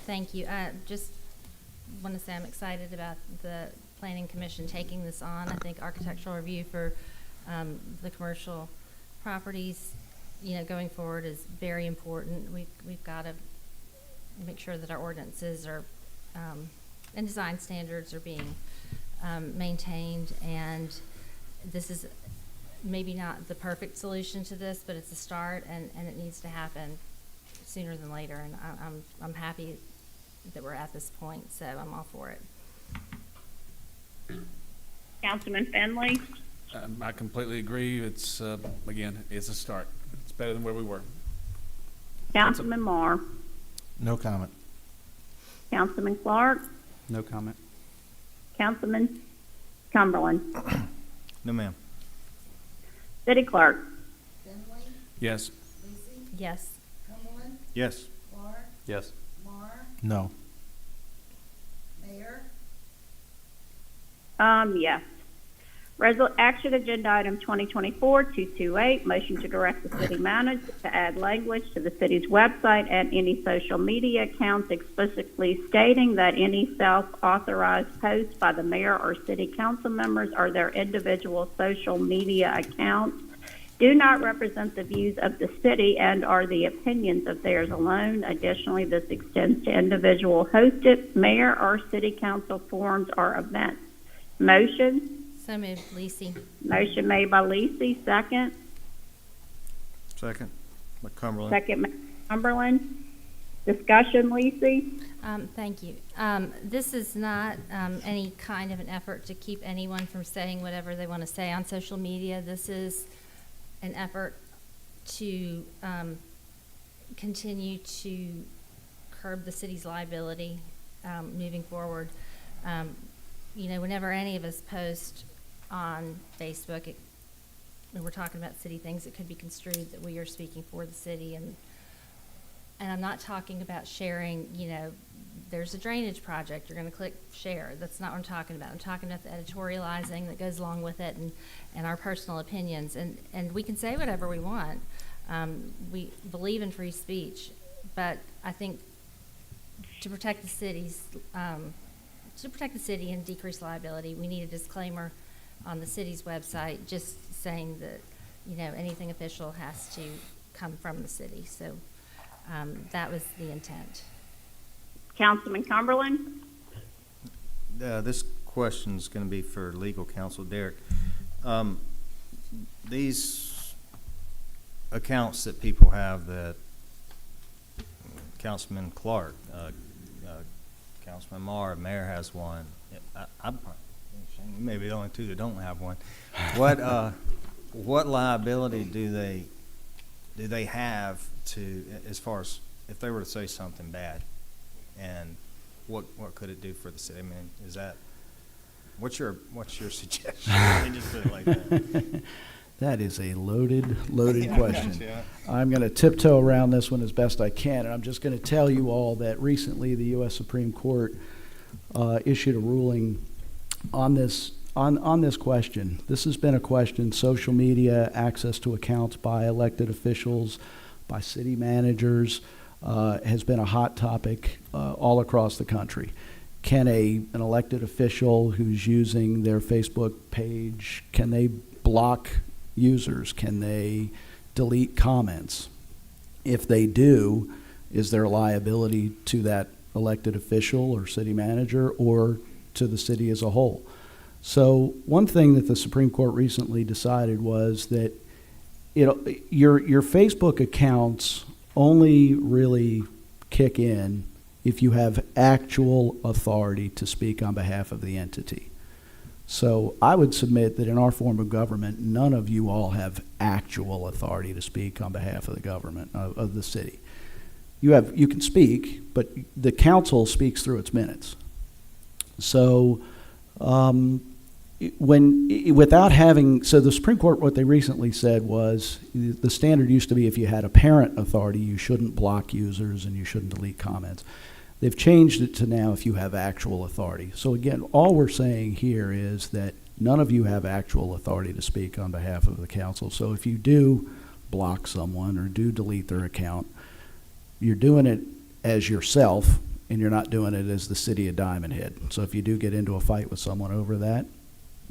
Thank you. I just want to say I'm excited about the Planning Commission taking this on. I think architectural review for the commercial properties, going forward is very important. We've got to make sure that our ordinances are and design standards are being maintained, and this is maybe not the perfect solution to this, but it's a start, and it needs to happen sooner than later. And I'm happy that we're at this point, so I'm all for it. Councilman Finley. I completely agree. It's, again, it's a start. It's better than where we were. Councilman Marr. No comment. Councilman Clark. No comment. Councilman Cumberland. No, ma'am. City Clerk. Finley, Yes. Lacy, Yes. Cumberland, Yes. Clark, Yes. Marr, No. Mayor. Yes. Action Agenda Item 2024-228, motion to direct the city manager to add language to the city's website and any social media accounts explicitly stating that any self-authorized posts by the mayor or city council members or their individual social media accounts do not represent the views of the city and are the opinions of theirs alone. Additionally, this extends to individual hosted mayor or city council forums or events. Motion. So moved, Lisi. Motion made by Lisi, second. Second. By Cumberland. Second, Cumberland. Discussion, Lisi. Thank you. This is not any kind of an effort to keep anyone from saying whatever they want to say on social media. This is an effort to continue to curb the city's liability moving forward. Whenever any of us post on Facebook, when we're talking about city things, it could be construed that we are speaking for the city. And I'm not talking about sharing, there's a drainage project, you're going to click share. That's not what I'm talking about. I'm talking about the editorializing that goes along with it and our personal opinions. And we can say whatever we want. We believe in free speech, but I think to protect the city and decrease liability, we need a disclaimer on the city's website just saying that, anything official has to come from the city. So that was the intent. Councilman Cumberland. This question's going to be for legal counsel, Derek. These accounts that people have that Councilman Clark, Councilman Marr, Mayor has one. You may be the only two that don't have one. What liability do they have to, as far as if they were to say something bad, and what could it do for the city? I mean, is that what's your suggestion? Just put it like that. That is a loaded question. Yeah. I'm going to tiptoe around this one as best I can, and I'm just going to tell you all that recently the U.S. Supreme Court issued a ruling on this question, this has been a question, social media, access to accounts by elected officials, by city managers, has been a hot topic all across the country. Can an elected official who's using their Facebook page, can they block users? Can they delete comments? If they do, is there liability to that elected official or city manager or to the city as a whole? So one thing that the Supreme Court recently decided was that your Facebook accounts only really kick in if you have actual authority to speak on behalf of the entity. So I would submit that in our form of government, none of you all have actual authority to speak on behalf of the government, of the city. You can speak, but the council speaks through its minutes. So without having, so the Supreme Court, what they recently said was the standard used to be if you had apparent authority, you shouldn't block users and you shouldn't delete comments. They've changed it to now if you have actual authority. So again, all we're saying here is that none of you have actual authority to speak on behalf of the council. So if you do block someone or do delete their account, you're doing it as yourself and you're not doing it as the city of Diamond Head. So if you do get into a fight with someone over that,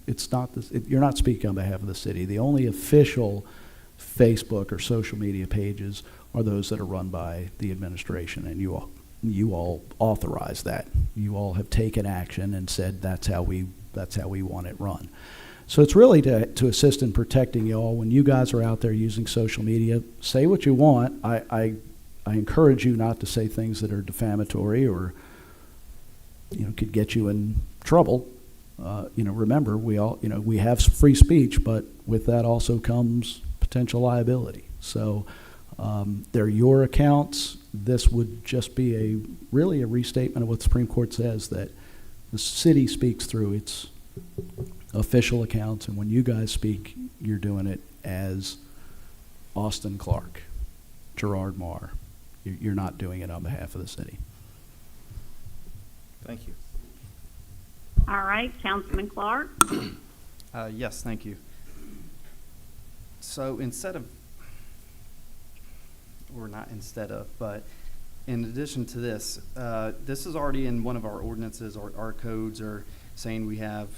it's not you're not speaking on behalf of the city. The only official Facebook or social media pages are those that are run by the administration, and you all authorize that. You all have taken action and said that's how we want it run. So it's really to assist in protecting you all. When you guys are out there using social media, say what you want. I encourage you not to say things that are defamatory or could get you in trouble. Remember, we have free speech, but with that also comes potential liability. So they're your accounts. This would just be really a restatement of what the Supreme Court says, that the city speaks through its official accounts, and when you guys speak, you're doing it as Austin Clark, Gerard Marr. You're not doing it on behalf of the city. Thank you. All right, Councilman Clark. Yes, thank you. So but in addition to this, this is already in one of our ordinances. Our codes are saying we have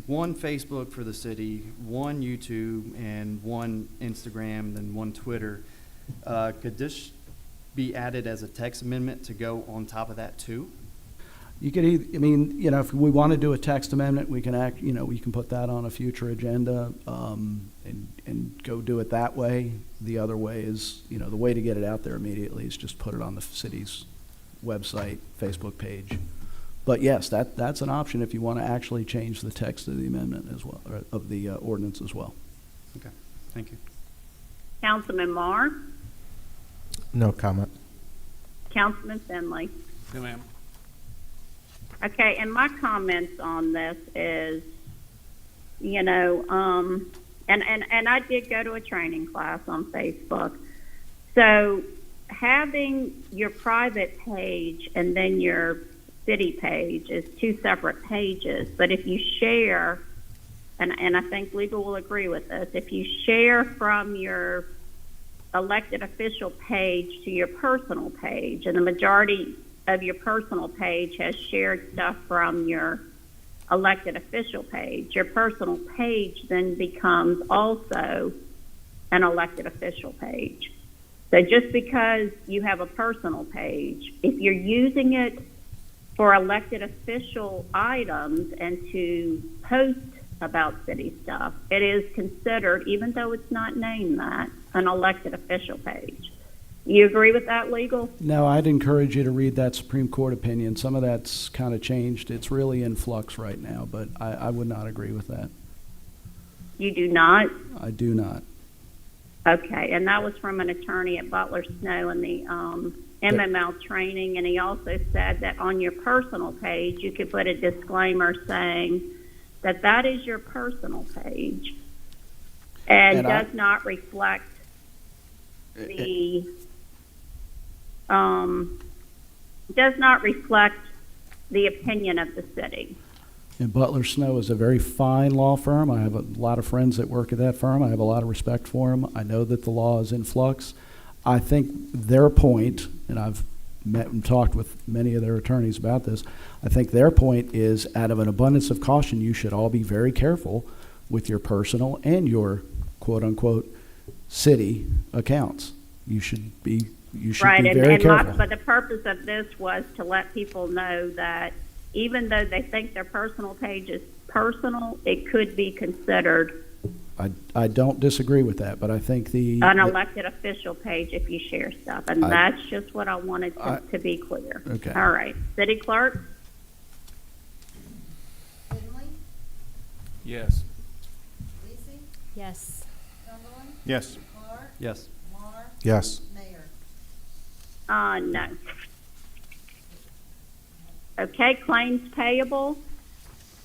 one Facebook for the city, one YouTube, and one Instagram, then one Twitter. Could this be added as a text amendment to go on top of that too? You could if we want to do a text amendment, we can we can put that on a future agenda and go do it that way. The other way is, the way to get it out there immediately is just put it on the city's website, Facebook page. But yes, that's an option if you want to actually change the text of the amendment as well, or of the ordinance as well. Okay, thank you. Councilman Marr. No comment. Councilman Finley. No, ma'am. Okay, and my comments on this is, and I did go to a training class on Facebook. So having your private page and then your city page is two separate pages. But if you share, and I think legal will agree with this, if you share from your elected official page to your personal page, and the majority of your personal page has shared stuff from your elected official page, your personal page then becomes also an elected official page. So just because you have a personal page, if you're using it for elected official items and to post about city stuff, it is considered, even though it's not named that, an elected official page. You agree with that, legal? No, I'd encourage you to read that Supreme Court opinion. Some of that's kind of changed. It's really in flux right now, but I would not agree with that. You do not? I do not. Okay, and that was from an attorney at Butler Snow in the MML training, and he also said that on your personal page you could put a disclaimer saying that is your personal page and does not reflect the opinion of the city. And Butler Snow is a very fine law firm. I have a lot of friends that work at that firm. I have a lot of respect for them. I know that the law is in flux. I think their point, and I've met and talked with many of their attorneys about this, I think their point is, out of an abundance of caution, you should all be very careful with your personal and your quote-unquote city accounts. You should be Right, very careful. but the purpose of this was to let people know that even though they think their personal page is personal, it could be considered I don't disagree with that, but I think an elected official page if you share stuff, and that's just what I wanted to be clear. Okay. All right, City Clerk? Finley, Yes. Lacy, Yes. Cumberland, Yes. Clark, Yes. Mar, Yes. Mayor. No. Okay, claims payable.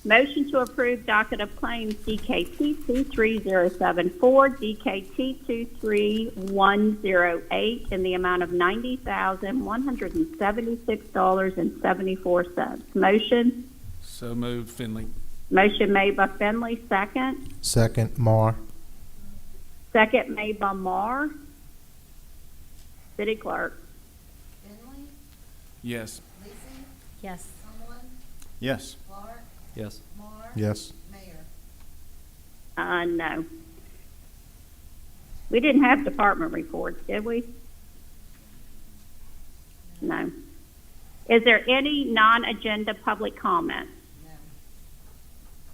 Motion to approve docket of claims DKT 23074, DKT 23108 in the amount of $90,176.74. Motion. So moved, Finley. Motion made by Finley, second. Second, Mar. Second made by Marr. City Clerk. Finley, Yes. Lacy, Yes. Cumberland, Yes. Clark, Yes. Mar, Yes. Mayor. No. We didn't have department reports, did we? No. Is there any non-agenda public comment? No.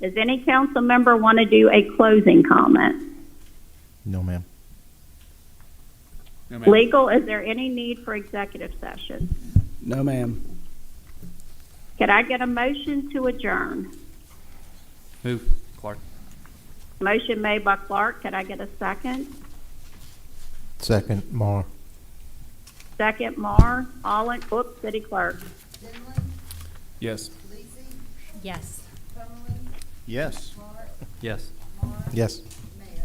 Does any council member want to do a closing comment? No, ma'am. No, ma'am. Legal, is there any need for executive session? No, ma'am. Could I get a motion to adjourn? Move, Clark. Motion made by Clark. Could I get a second? Second, Mar. Second, Marr. City Clerk. Finley, Yes. Lacy, Yes. Cumberland, Yes. Clark, Yes. Mar, Yes. Mayor.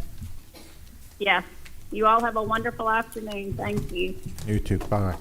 Yes. You all have a wonderful afternoon. Thank you. You too. Bye.